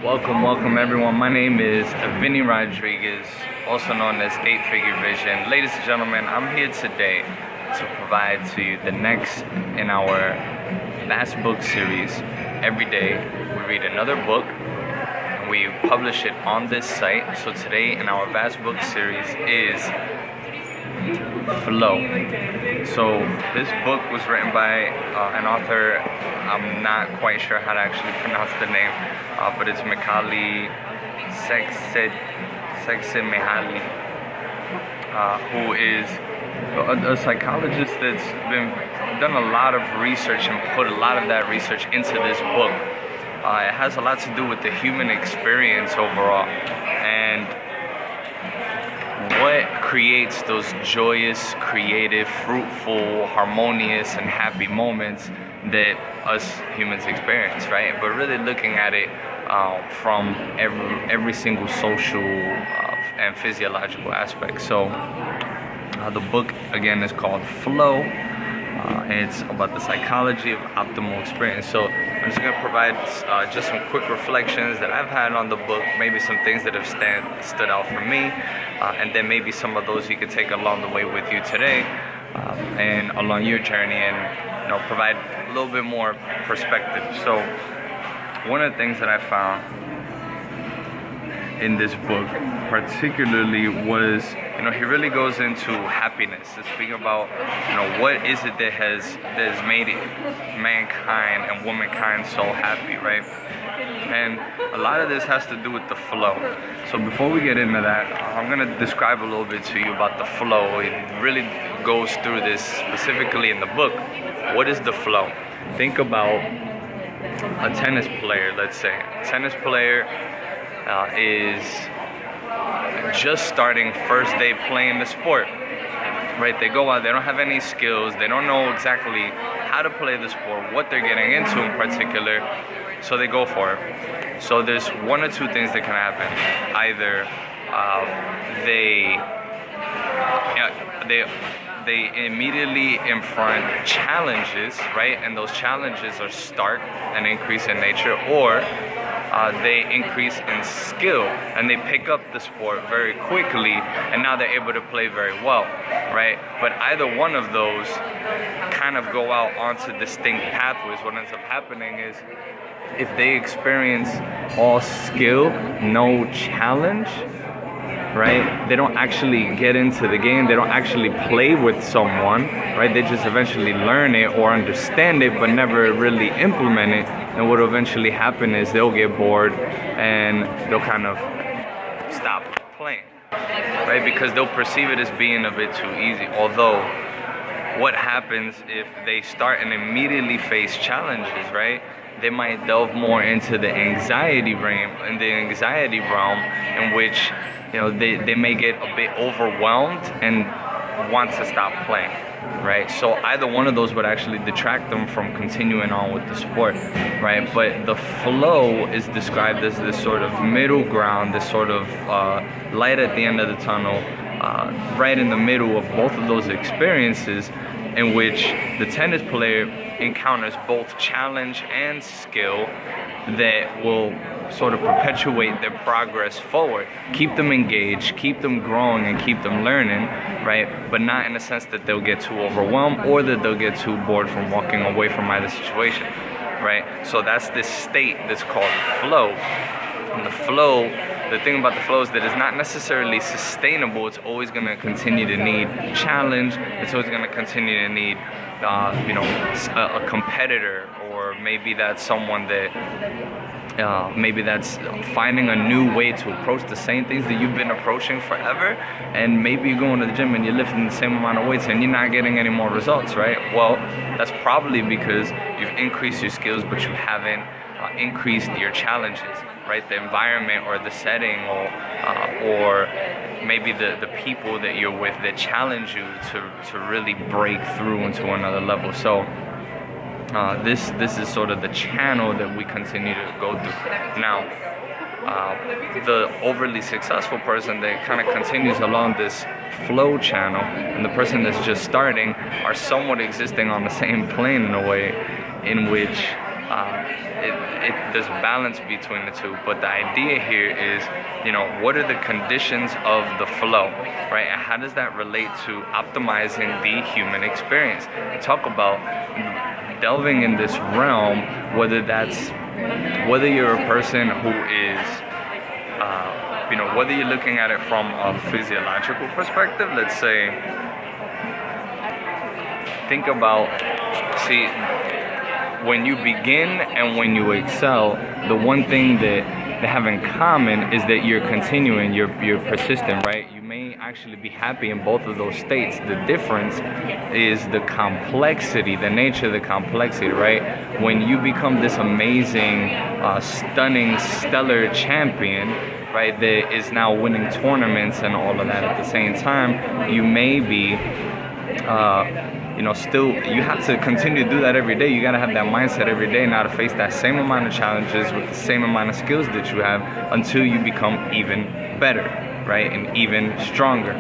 Welcome everyone. My name is Vinny Rodriguez, also known as 8-Figure Vision. Ladies and gentlemen, I'm here today to provide to you the next in our Vast Book series. Every day we read another book and we publish it on this site. So today in our Vast Book series is Flow. So this book was written by an author, I'm not quite sure how to actually pronounce the name, but it's Mihaly, Csikszentmihalyi, who is a psychologist that's done a lot of research and put a lot of that research into this book. It has a lot to do with the human experience overall, and what creates those joyous, creative, fruitful, harmonious, and happy moments that us humans experience, right? But really looking at it from every single social and physiological aspect. So the book again is called Flow. It's about the psychology of optimal experience. So I'm just going to provide just some quick reflections that I've had on the book, maybe some things that have stood out for me, and then maybe some of those you could take along the way with you today and along your journey, and provide a little bit more perspective. So one of the things that I found in this book particularly was, he really goes into happiness. To speak about, what is it that has made mankind and womankind so happy, right? And a lot of this has to do with the flow. So before we get into that, I'm gonna describe a little bit to you about the flow. It really goes through this specifically in the book. What is the flow? Think about a tennis player, let's say. A tennis player is just starting first day playing the sport, right? They go out, they don't have any skills, they don't know exactly how to play the sport, what they're getting into in particular, so they go for it. So there's one or two things that can happen. Either they immediately confront challenges, right? And those challenges are stark and increase in nature, or they increase in skill and they pick up the sport very quickly, and now they're able to play very well, right? But either one of those kind of go out onto distinct pathways. What ends up happening is, if they experience all skill, no challenge, right? They don't actually get into the game. They don't actually play with someone, right? They just eventually learn it or understand it, but never really implement it. And what will eventually happen is they'll get bored and they'll kind of stop playing, right? Because they'll perceive it as being a bit too easy. Although, what happens if they start and immediately face challenges, right? They might delve more into the anxiety realm, in which they may get a bit overwhelmed and want to stop playing, right? So either one of those would actually detract them from continuing on with the sport, right? But the flow is described as this sort of middle ground, this sort of light at the end of the tunnel, right in the middle of both of those experiences, in which the tennis player encounters both challenge and skill that will sort of perpetuate their progress forward, keep them engaged, keep them growing, and keep them learning, right? But not in a sense that they'll get too overwhelmed or that they'll get too bored from walking away from either situation, right? So that's this state that's called flow. And the flow, the thing about the flow is that it's not necessarily sustainable. It's always going to continue to need challenge. It's always going to continue to need, a competitor, or maybe that's someone that, maybe that's finding a new way to approach the same things that you've been approaching forever. And maybe you're going to the gym and you're lifting the same amount of weights and you're not getting any more results, right? Well, that's probably because you've increased your skills, but you haven't increased your challenges, right? The environment or the setting, or maybe the people that you're with that challenge you to really break through into another level. So this is sort of the channel that we continue to go through. Now, the overly successful person that kind of continues along this flow channel, and the person that's just starting, are somewhat existing on the same plane in a way, in which there's balance between the two. But the idea here is, what are the conditions of the flow, right? And how does that relate to optimizing the human experience? We talk about delving in this realm, whether you're a person who is, whether you're looking at it from a physiological perspective. Let's say, think about, when you begin and when you excel, the one thing that they have in common is that you're continuing, you're persistent, right? You may actually be happy in both of those states. The difference is the complexity, the nature of the complexity, right? When you become this amazing, stunning, stellar champion, right, that is now winning tournaments and all of that at the same time, you may be still, you have to continue to do that every day. You got to have that mindset every day now to face that same amount of challenges with the same amount of skills that you have until you become even better, right, and even stronger.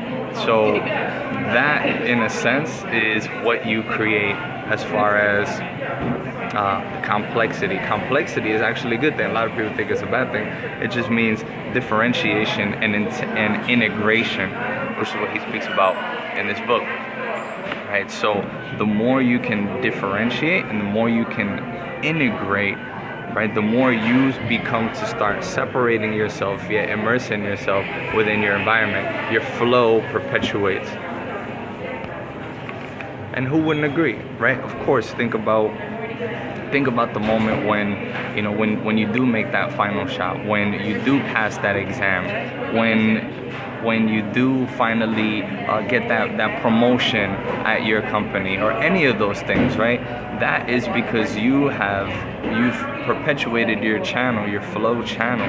So that, in a sense, is what you create as far as complexity. Complexity is actually a good thing. A lot of people think it's a bad thing. It just means differentiation and integration, which is what he speaks about in this book. Right, so the more you can differentiate and the more you can integrate, right, the more you become to start separating yourself, yet immersing yourself within your environment. Your flow perpetuates. And who wouldn't agree, right? Of course, think about the moment when you do make that final shot, when you do pass that exam, when you do finally get that promotion at your company, or any of those things, right? That is because you've perpetuated your channel, your flow channel.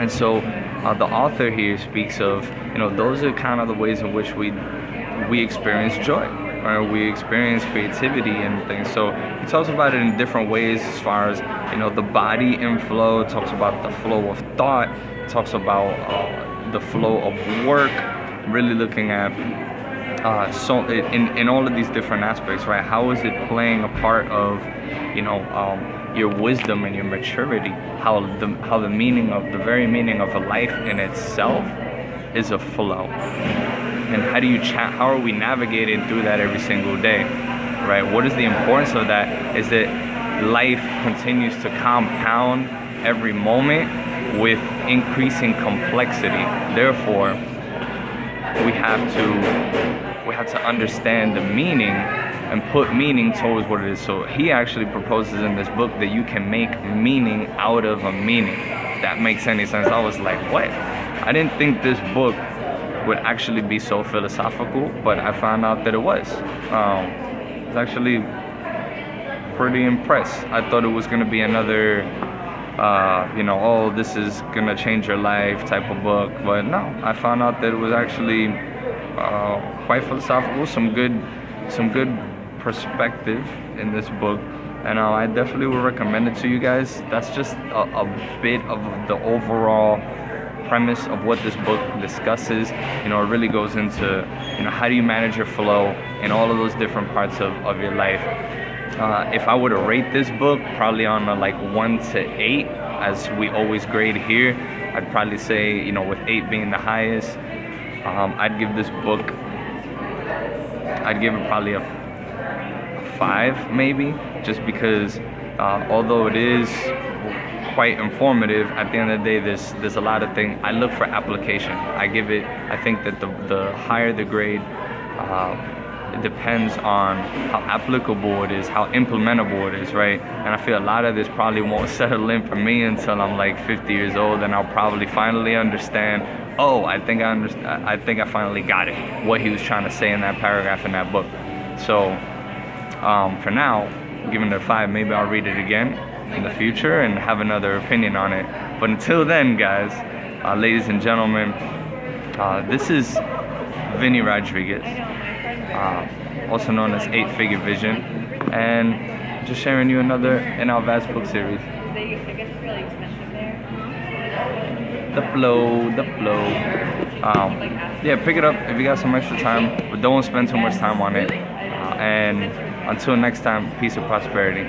And so the author here speaks of, those are kind of the ways in which we experience joy, or we experience creativity and things. So he talks about it in different ways, as far as, the body in flow, talks about the flow of thought, talks about the flow of work, really looking at in all of these different aspects, right? How is it playing a part of your wisdom and your maturity? How the very meaning of a life in itself is a flow, and how are we navigating through that every single day, right? What is the importance of that? Is that life continues to compound every moment with increasing complexity. Therefore, we have to understand the meaning and put meaning towards what it is. So he actually proposes in this book that you can make meaning out of a meaning. If that makes any sense. I was like, what? I didn't think this book would actually be so philosophical, but I found out that it was. I was actually pretty impressed. I thought it was going to be another this is gonna change your life type of book, but no, I found out that it was actually quite philosophical, some good perspective in this book, and I definitely would recommend it to you guys. That's just a bit of the overall premise of what this book discusses. It really goes into how do you manage your flow in all of those different parts of your life. If I were to rate this book, probably on a 1 to 8, as we always grade here, I'd probably say, with 8 being the highest, I'd give this book, I'd give it probably a 5 maybe, just because although it is quite informative, at the end of the day, there's a lot of things. I look for application. I think that the higher the grade, it depends on how applicable it is, how implementable it is, right? And I feel a lot of this probably won't settle in for me until I'm 50 years old, and I'll probably finally understand, I think I finally got it, what he was trying to say in that paragraph in that book. So for now, giving it a 5, maybe I'll read it again in the future and have another opinion on it. But until then, guys, ladies and gentlemen, this is Vinny Rodriguez, also known as 8-Figure Vision, and just sharing you another in our vast book series. The flow. Yeah, pick it up if you got some extra time, but don't spend too much time on it. And until next time, peace and prosperity.